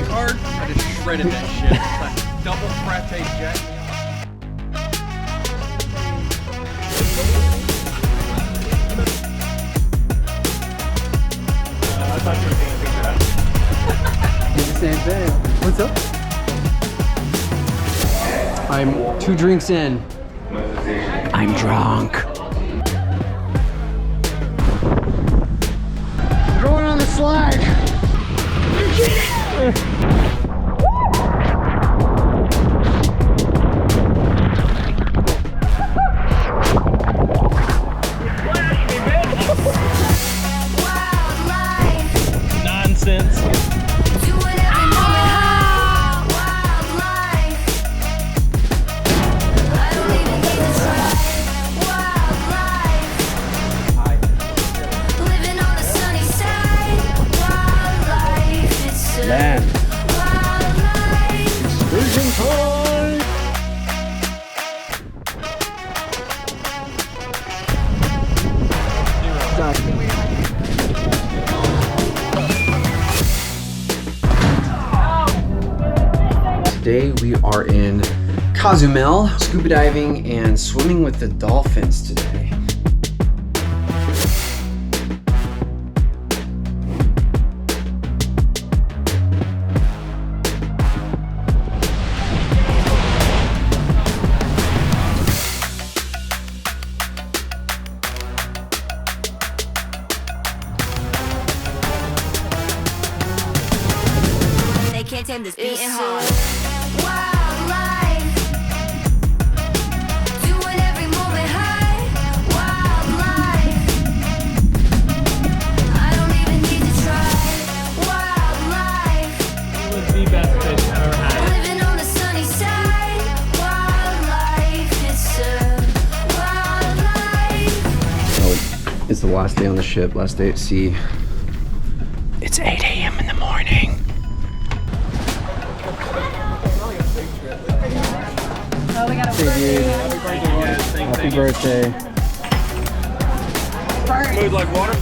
card, I just shredded that shit. Like double frappe jack. I thought you were dancing that. Did the same thing. What's up? I'm 2 drinks in. I'm drunk. Going on the slide. Nonsense. Man. Excursion time! Today we are in Cozumel, scuba diving and swimming with the dolphins today. Can't tame this beating heart. Wildlife, doing every moment high. Wildlife, I don't even need to try. Wildlife, It was the best fish I've ever had. living on the sunny side. Wildlife, it's wildlife. So it's the last day on the ship, last day at sea. It's 8 a.m. in the morning. Oh, we got a birthday. Happy birthday. Smooth like water.